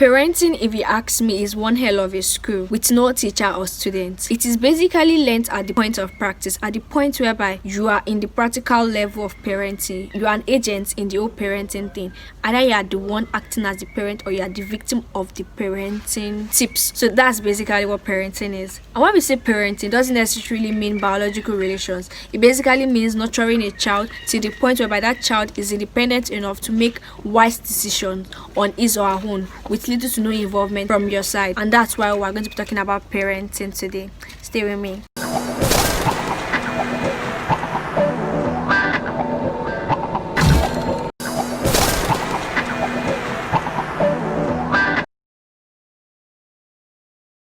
Parenting, if you ask me, is one hell of a school with no teacher or student. It is basically learnt at the point of practice, at the point whereby you are in the practical level of parenting. You are an agent in the whole parenting thing. Either you are the one acting as the parent or you are the victim of the parenting tips. So that's basically what parenting is. And when we say parenting, it doesn't necessarily mean biological relations. It basically means nurturing a child to the point whereby that child is independent enough to make wise decisions on his or her own with little to no involvement from your side. And that's why we're going to be talking about parenting today. Stay with me.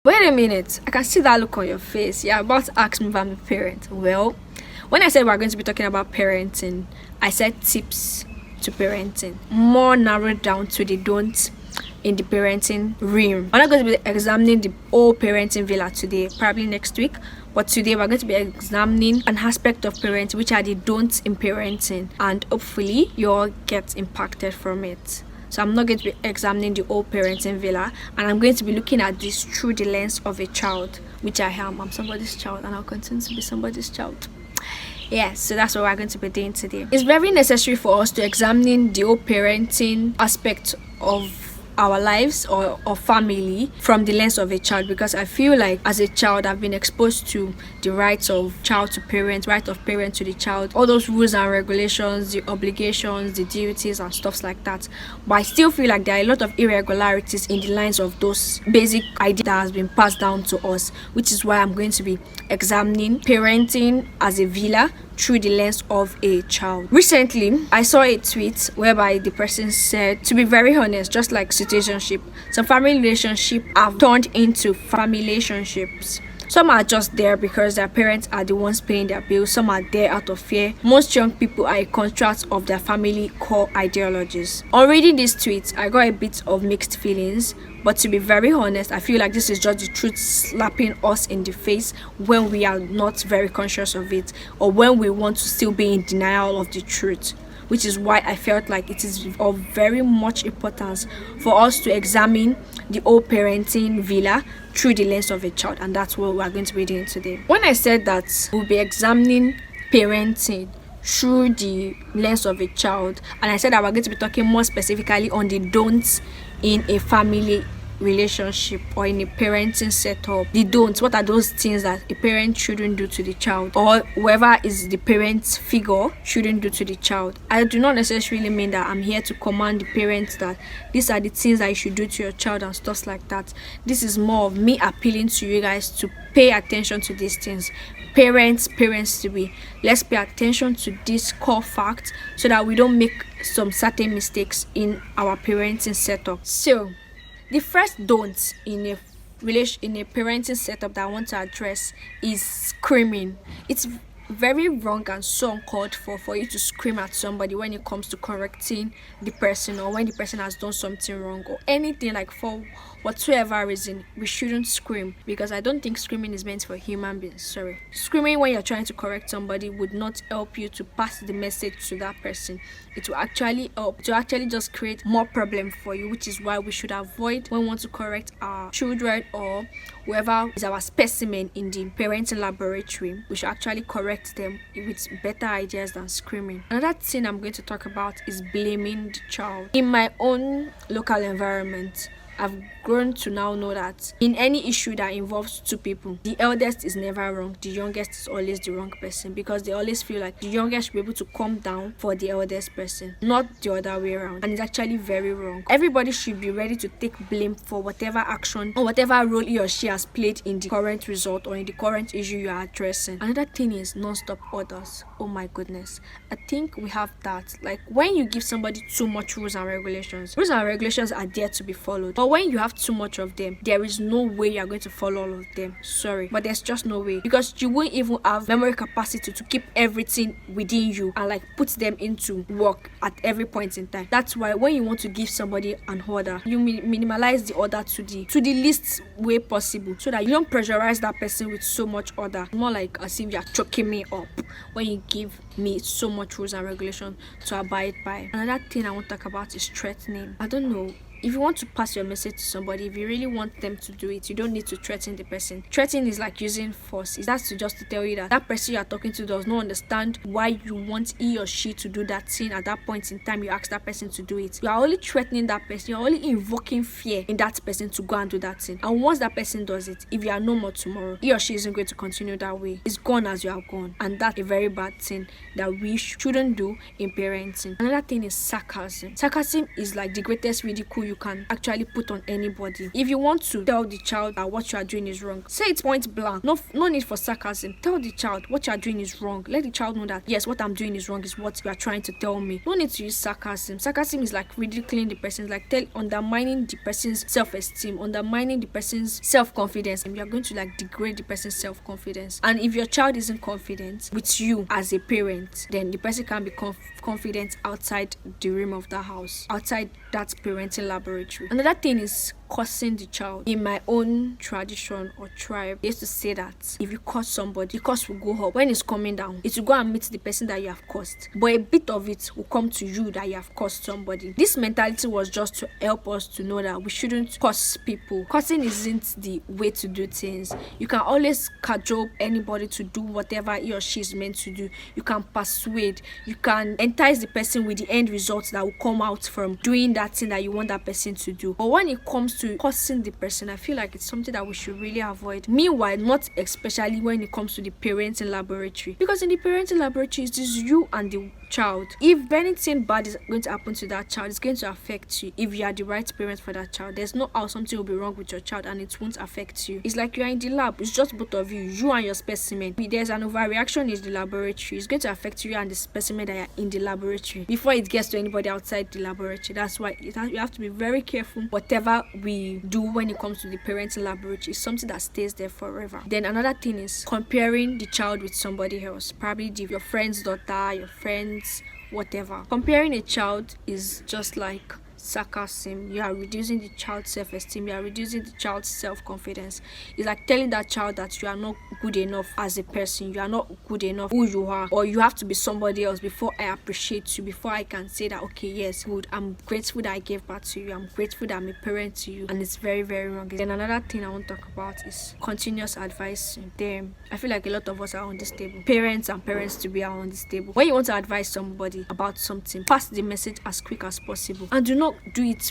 Wait a minute, I can see that look on your face. You're about to ask me if I'm a parent. Well, when I said we're going to be talking about parenting, I said tips to parenting, more narrowed down to the don'ts in the parenting realm. We're not going to be examining the whole parenting villa today, probably next week, but today we're going to be examining an aspect of parenting, which are the don'ts in parenting, and hopefully you all get impacted from it. So I'm not going to be examining the whole parenting villa, and I'm going to be looking at this through the lens of a child, which I am. I'm somebody's child, and I'll continue to be somebody's child. Yes, so that's what we're going to be doing today. It's very necessary for us to examine the whole parenting aspect of our lives or family from the lens of a child, because I feel like as a child I've been exposed to the rights of child to parent, right of parent to the child, all those rules and regulations, the obligations, the duties and stuff like that. But I still feel like there are a lot of irregularities in the lines of those basic ideas that has been passed down to us, which is why I'm going to be examining parenting as a villa through the lens of a child. Recently, I saw a tweet whereby the person said, to be very honest, just like situationship, some family relationships have turned into family relationships. Some are just there because their parents are the ones paying their bills. Some are there out of fear. Most young people are a contrast of their family core ideologies. On reading these tweets, I got a bit of mixed feelings. But to be very honest, I feel like this is just the truth slapping us in the face when we are not very conscious of it, or when we want to still be in denial of the truth. Which is why I felt like it is of very much importance for us to examine the whole parenting villa through the lens of a child, and that's what we're going to be doing today. When I said that we'll be examining parenting through the lens of a child, and I said that we're going to be talking more specifically on the don'ts in a family relationship or in a parenting setup. The don'ts, what are those things that a parent shouldn't do to the child, or whoever is the parent's figure shouldn't do to the child. I do not necessarily mean that I'm here to command the parents that these are the things that you should do to your child and stuff like that. This is more of me appealing to you guys to pay attention to these things. Parents to be, let's pay attention to this core fact so that we don't make some certain mistakes in our parenting setup. So the first don't in a parenting setup that I want to address is screaming. It's very wrong and so uncalled for you to scream at somebody when it comes to correcting the person, or when the person has done something wrong or anything. Like, for whatsoever reason, we shouldn't scream, because I don't think screaming is meant for human beings. Sorry, screaming when you're trying to correct somebody would not help you to pass the message to that person. It will actually help to actually just create more problem for you, which is why we should avoid, when we want to correct our children or whoever is our specimen in the parenting laboratory, we should actually correct them with better ideas than screaming. Another thing I'm going to talk about is blaming the child. In my own local environment, I've grown to now know that in any issue that involves two people, the eldest is never wrong, the youngest is always the wrong person, because they always feel like the youngest should be able to come down for the eldest person, not the other way around. And it's actually very wrong. Everybody should be ready to take blame for whatever action or whatever role he or she has played in the current result or in the current issue you are addressing. Another thing is non-stop orders. Oh my goodness, I think we have that. Like, when you give somebody too much rules and regulations are there to be followed. But when you have too much of them, there is no way you're going to follow all of them. Sorry, but there's just no way, because you won't even have memory capacity to keep everything within you and like put them into work at every point in time. That's why when you want to give somebody an order, you minimalize the order to the least way possible, so that you don't pressurize that person with so much order. More like as if you're choking me up when you give me so much rules and regulations to abide by. Another thing I want to talk about is threatening. I don't know if you want to pass your message to somebody, if you really want them to do it, you don't need to threaten the person. Threatening is like using force. That's just to tell you that that person you are talking to does not understand why you want he or she to do that thing at that point in time you ask that person to do it. You are only threatening that person. You're only invoking fear in that person to go and do that thing. And once that person does it, if you are no more tomorrow, he or she isn't going to continue that way. It's gone as you are gone. And that's a very bad thing that we shouldn't do in parenting. Another thing is sarcasm. Sarcasm is like the greatest ridicule you can actually put on anybody. If you want to tell the child that what you are doing is wrong, say it point blank. No need for sarcasm. Tell the child what you are doing is wrong. Let the child know that yes, what I'm doing is wrong is what you are trying to tell me. No need to use sarcasm. Sarcasm is like ridiculing the person, like undermining the person's self-esteem, undermining the person's self-confidence, and you are going to like degrade the person's self-confidence. And if your child isn't confident with you as a parent, then the person can be confident outside the realm of the house, outside that parenting laboratory. Another thing is cursing the child. In my own tradition or tribe, they used to say that if you curse somebody, the curse will go up. When it's coming down, it will go and meet the person that you have cursed, but a bit of it will come to you that you have cursed somebody. This mentality was just to help us to know that we shouldn't curse people. Cursing isn't the way to do things. You can always cajole anybody to do whatever he or she is meant to do. You can persuade, you can entice the person with the end results that will come out from doing that thing that you want that person to do. But when it comes to cursing the person, I feel like it's something that we should really avoid. Meanwhile, not especially when it comes to the parenting laboratory, because in the parenting laboratory, it is you and the child. If anything bad is going to happen to that child, it's going to affect you. If you are the right parent for that child, there's no how something will be wrong with your child and it won't affect you. It's like you are in the lab. It's just both of you and your specimen. If there's an overreaction in the laboratory, it's going to affect you and the specimen that are in the laboratory before it gets to anybody outside the laboratory. That's why you have to be very careful. Whatever we do when it comes to the parenting laboratory is something that stays there forever. Then another thing is comparing the child with somebody else, probably your friend's daughter, your friend's whatever. Comparing a child is just like sarcasm. You are reducing the child's self-esteem, you are reducing the child's self-confidence. It's like telling that child that you are not good enough as a person, you are not good enough who you are, or you have to be somebody else before I appreciate you, before I can say that okay, yes, good, I'm grateful that I gave birth to you, I'm grateful that I'm a parent to you. And it's very, very wrong. Then another thing I want to talk about is continuous advice. I feel like a lot of us are on this table, parents and parents to be are on this table. When you want to advise somebody about something, pass the message as quick as possible, and do not do it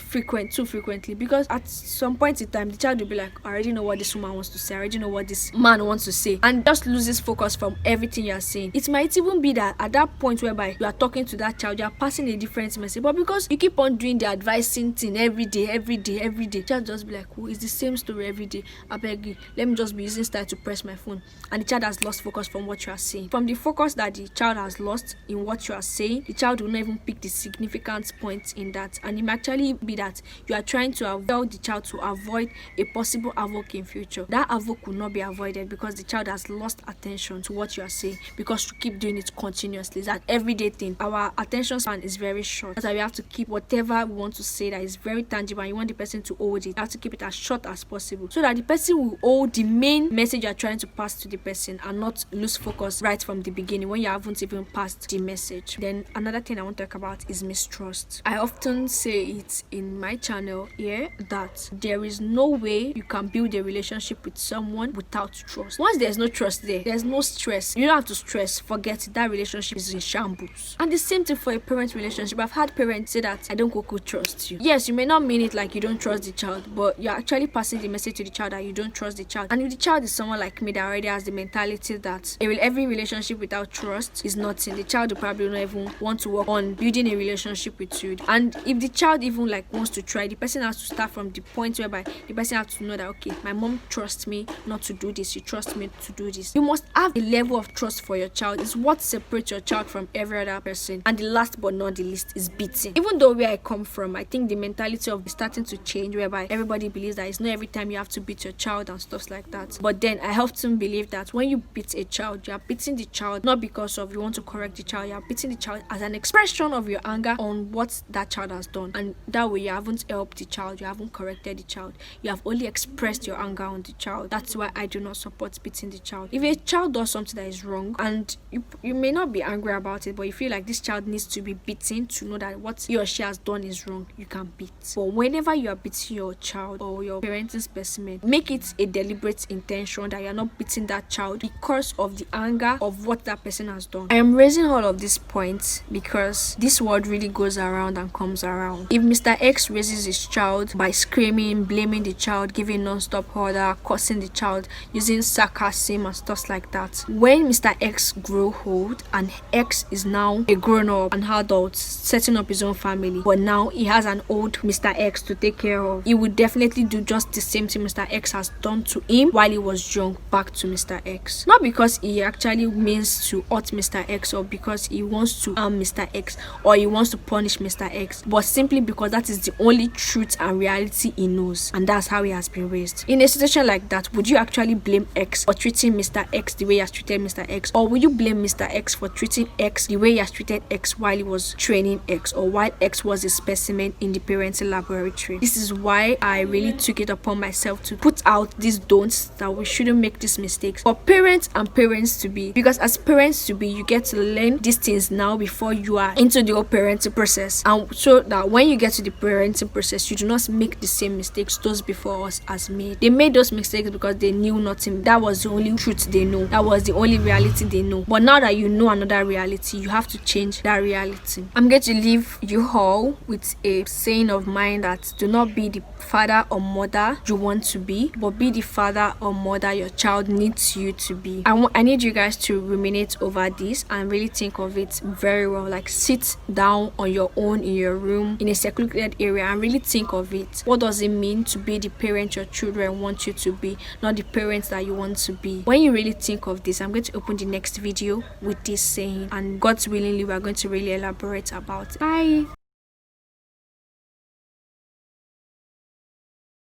too frequently, because at some point in time the child will be like, I already know what this woman wants to say, I already know what this man wants to say, and just loses focus from everything you are saying. It might even be that at that point whereby you are talking to that child, you are passing a different message, but because you keep on doing the advising thing every day, the child just be like, oh, it's the same story every day, I beg you, let me just be using style to press my phone, and the child has lost focus from what you are saying. From the focus that the child has lost in what you are saying, the child will not even pick the significant points in that, and it might actually be that you are trying to tell the child to avoid a possible havoc in future. That havoc will not be avoided because the child has lost attention to what you are saying, because you keep doing it continuously. It's that everyday thing. Our attention span is very short. That's why we have to keep whatever we want to say that is very tangible and you want the person to hold it. You have to keep it as short as possible so that the person will hold the main message you are trying to pass to the person and not lose focus right from the beginning when you haven't even passed the message. Then another thing I want to talk about is mistrust. I often say it in my channel here that there is no way you can build a relationship with someone without trust. Once there's no trust there's no stress. You don't have to stress. Forget it. That relationship is in shambles. And the same thing for a parent relationship. I've had parents say that I don't trust you. Yes, you may not mean it like you don't trust the child, but you're actually passing the message to the child that you don't trust the child. And if the child is someone like me that already has the mentality that every relationship without trust is nothing, the child will probably not even want to work on building a relationship with you. And if the child even like wants to try, the person has to start from the point whereby the person has to know that okay, my mom trusts me not to do this, she trusts me to do this. You must have a level of trust for your child. It's what separates your child from every other person. And the last but not the least is beating. Even though where I come from, I think the mentality of starting to change whereby everybody believes that it's not every time you have to beat your child and stuff like that. But then I often believe that when you beat a child, you are beating the child not because of you want to correct the child, you are beating the child as an expression of your anger on what that child has done. and that way you haven't helped the child, you haven't corrected the child, you have only expressed your anger on the child. That's why I do not support beating the child. If a child does something that is wrong and you may not be angry about it, but you feel like this child needs to be beaten to know that what he or she has done is wrong, you can beat. But whenever you are beating your child or your parenting specimen, make it a deliberate intention that you are not beating that child because of the anger of what that person has done. I am raising all of these points because this word really goes around and comes around. If Mr. X raises his child by screaming, blaming the child, giving non-stop order, cursing the child, using sarcasm and stuff like that, when Mr. X grow old and X is now a grown-up, an adult, setting up his own family, but now he has an old Mr. X to take care of, he would definitely do just the same thing Mr. X has done to him while he was young back to Mr. X. Not because he actually means to hurt Mr. X or because he wants to harm Mr. X or he wants to punish Mr. X, but simply because that is the only truth and reality he knows, and that's how he has been raised. In a situation like that, would you actually blame X for treating Mr. X the way he has treated Mr. X, or will you blame Mr. X for treating X the way he has treated X while he was training X or while X was a specimen in the parenting laboratory? This is why I really took it upon myself to put out these don'ts, that we shouldn't make these mistakes for parents and parents to be, because as parents to be, you get to learn these things now before you are into the whole parenting process, and so that when you get to the parenting process, you do not make the same mistakes those before us has made. They made those mistakes because they knew nothing. That was the only truth they know. That was the only reality they know. But now that you know another reality, you have to change that reality. I'm going to leave you all with a saying of mine that do not be the father or mother you want to be, but be the father or mother your child needs you to be. I need you guys to ruminate over this and really think of it very well. Like, sit down on your own in your room in a secluded area and really think of it. What does it mean to be the parent your children want you to be, not the parents that you want to be? When you really think of this, I'm going to open the next video with this saying, and God's willingly, we're going to really elaborate about it. Bye.